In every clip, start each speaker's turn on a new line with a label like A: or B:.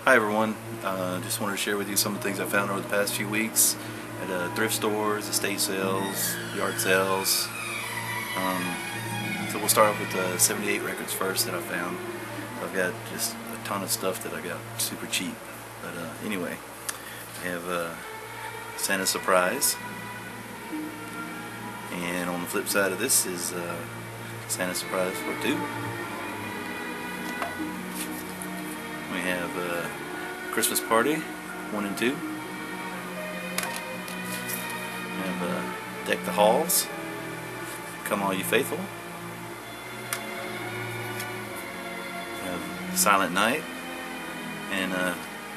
A: Hi everyone, just wanted to share with you some of the things I found over the past few weeks at thrift stores, estate sales, yard sales. So we'll start off with the 78 records first that I found. I've got just a ton of stuff that I got super cheap. But anyway, I have Santa's Surprise. And on the flip side of this is Santa's Surprise Part 2. We have Christmas Party 1 and 2. We have Deck the Halls, Come All You Faithful. We have Silent Night and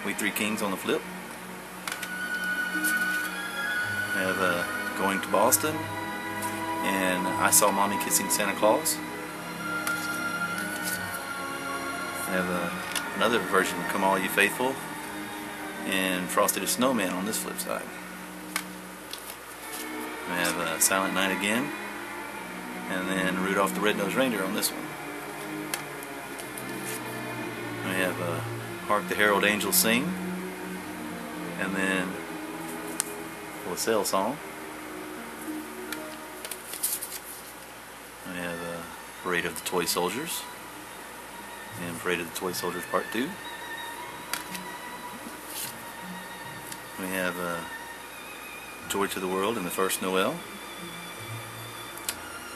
A: We Three Kings on the flip. We have Going to Boston and I Saw Mommy Kissing Santa Claus. We have another version of Come All You Faithful and Frosty the Snowman on this flip side. We have Silent Night again, and then Rudolph the Red-Nosed Reindeer on this one. We have Hark the Herald Angels Sing, and then Wassail Song. We have Parade of the Toy Soldiers and Parade of the Toy Soldiers Part 2. We have Joy to the World and the First Noel.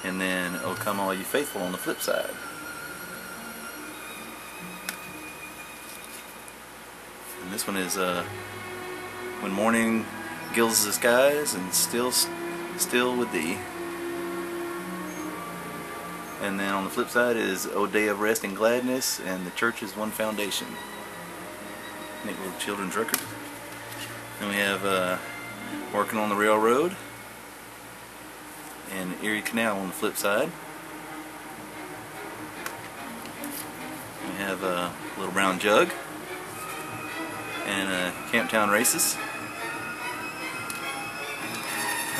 A: And then Oh Come All You Faithful on the flip side. And this one is When Morning Gilds the Skies and Still With Thee. And then on the flip side is O Day of Rest and Gladness and The Church is One Foundation. Neat little children's record. Then we have Working on the Railroad and Erie Canal on the flip side. We have Little Brown Jug and Camptown Races.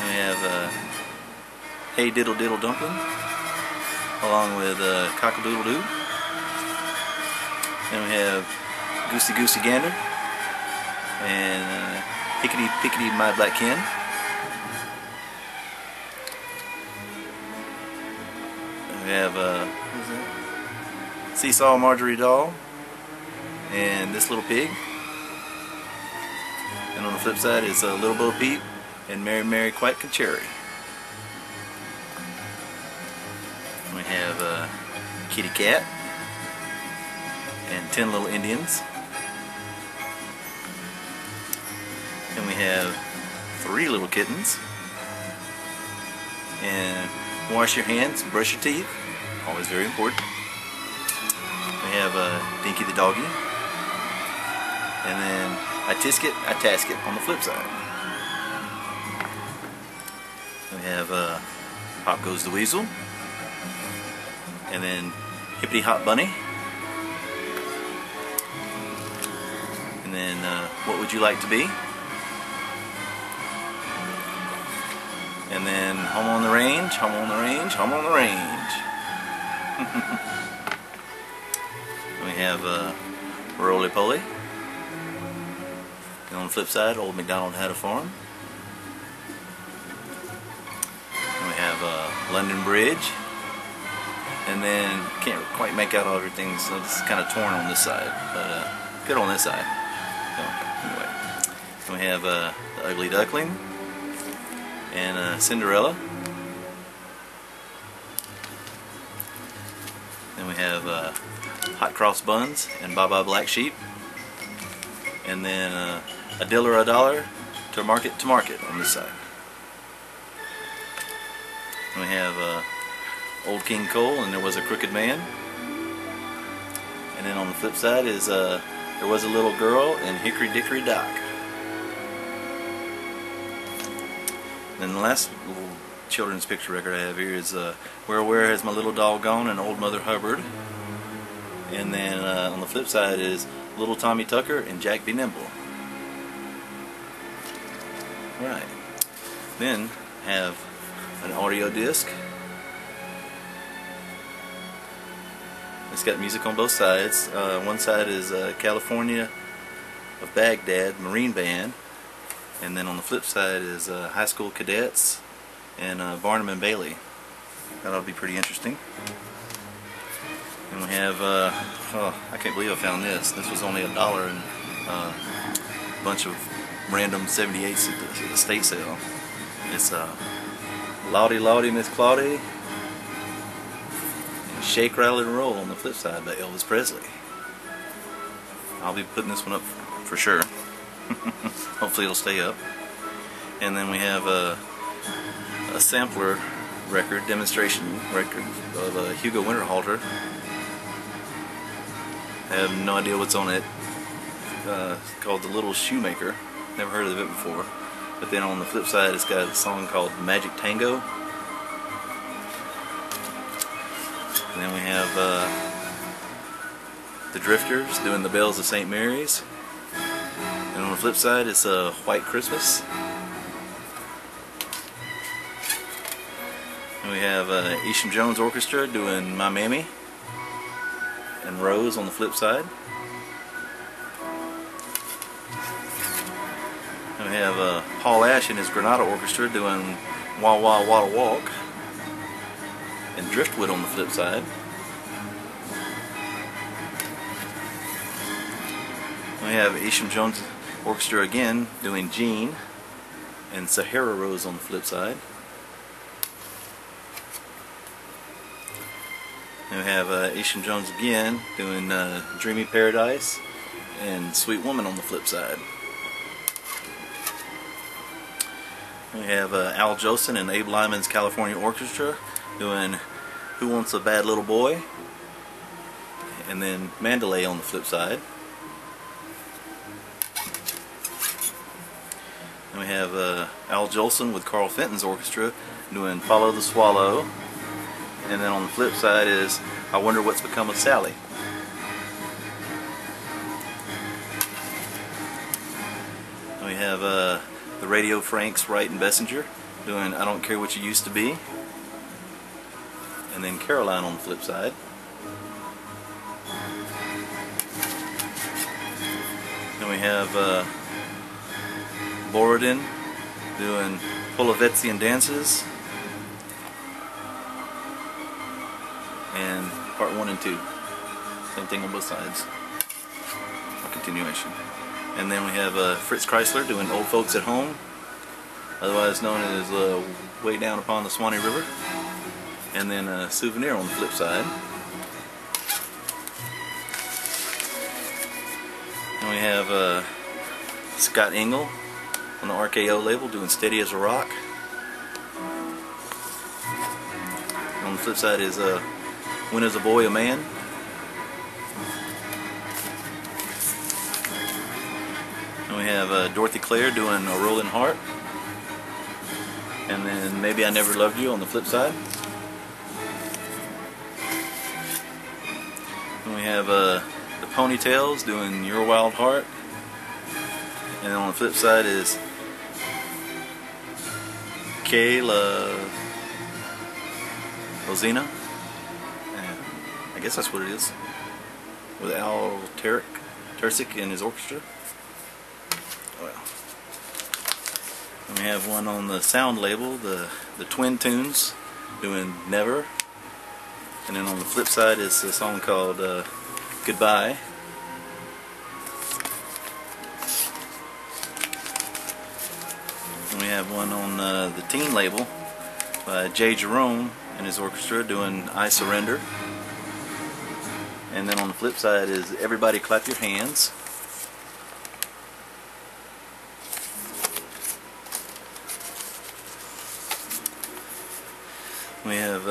A: And we have Hey Diddle Diddle Dumpling, along with Cock-a-Doodle-Doo. And we have Goosey Goosey Gander and Hickety Pickety My Black Hen. And we have what is that? Seesaw Marjorie Doll and This Little Pig. And on the flip side is Little Bo Peep and Mary Mary Quite Cherry. We have Kitty Cat and 10 Little Indians. And we have 3 Little Kittens. And Wash Your Hands, Brush Your Teeth, always very important. We have Dinky the Doggy. And then I Tisket, I Tasket on the flip side. We have Hop Goes the Weasel. And then Hippity Hop Bunny. And then What Would You Like to Be? And then Home on the Range, Home on the Range, Home on the Range. We have Roly Poly. And on the flip side, Old MacDonald Had a Farm. And we have London Bridge. And then can't quite make out all everything, so this is kind of torn on this side, but good on this side. So anyway, and we have The Ugly Duckling and Cinderella. Then we have Hot Cross Buns and Baba Black Sheep. And then A Diller a Dollar to Market on this side. And we have Old King Cole and There Was a Crooked Man. And then on the flip side is There Was a Little Girl and Hickory Dickory Dock. And then the last little children's picture record I have here is Where Has My Little Doll Gone and Old Mother Hubbard. And then on the flip side is Little Tommy Tucker and Jack Be Nimble. Right. Then have an audio disc. It's got music on both sides. One side is California of Baghdad Marine Band, and then on the flip side is High School Cadets and Barnum and Bailey. That'll be pretty interesting. And we have, oh, I can't believe I found this. This was only $1 and a bunch of random 78's at the estate sale. It's Lottie Lottie Miss Claudie and Shake, Rattle and Roll on the flip side by Elvis Presley. I'll be putting this one up for sure. Hopefully it'll stay up. And then we have a sampler record, demonstration record of a Hugo Winterhalter. I have no idea what's on it. It's called The Little Shoemaker. Never heard of it before. But then on the flip side, it's got a song called Magic Tango. And then we have the Drifters doing The Bells of St. Mary's. And on the flip side, it's White Christmas. And we have Isham Jones Orchestra doing My Mammy and Rose on the flip side. And we have Paul Ash and his Granada Orchestra doing Wah Wah Wah Walk and Driftwood on the flip side. And we have Isham Jones Orchestra again doing Jean and Sahara Rose on the flip side. And we have Isham Jones again doing Dreamy Paradise and Sweet Woman on the flip side. And we have Al Jolson and Abe Lyman's California Orchestra doing Who Wants a Bad Little Boy, and then Mandalay on the flip side. And we have Al Jolson with Carl Fenton's orchestra doing Follow the Swallow. And then on the flip side is I Wonder What's Become of Sally. And we have the Radio Franks, Wright and Bessinger doing I Don't Care What You Used to Be. And then Caroline on the flip side. Then we have Borodin doing Polovetzian Dances. And part 1 and 2. Same thing on both sides. A continuation. And then we have Fritz Kreisler doing Old Folks at Home, otherwise known as Way Down Upon the Swanee River. And then Souvenir on the flip side. And we have Scott Engel on the RKO label doing Steady as a Rock. And on the flip side is When Is a Boy a Man? And we have Dorothy Clare doing A Rolling Heart. And then Maybe I Never Loved You on the flip side. And we have the Ponytails doing Your Wild Heart. And then on the flip side is Kayla Rosina. I guess that's what it is, with Al Tersic and his orchestra. Well, and we have one on the sound label, the Twin Tunes doing Never, and then on the flip side is a song called Goodbye. And we have one on the Teen label by Jay Jerome and his orchestra doing I Surrender. And then on the flip side is Everybody Clap Your Hands. We have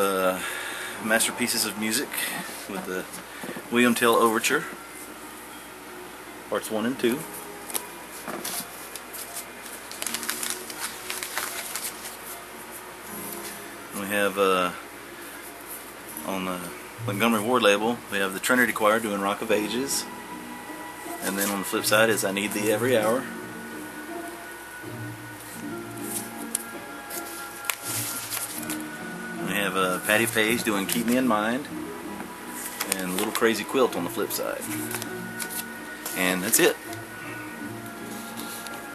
A: Masterpieces of Music with the William Tell Overture, parts 1 and 2. And we have on the Montgomery Ward label, we have the Trinity Choir doing Rock of Ages. And then on the flip side is I Need Thee Every Hour. And we have Patty Page doing Keep Me in Mind. And Little Crazy Quilt on the flip side. And that's it.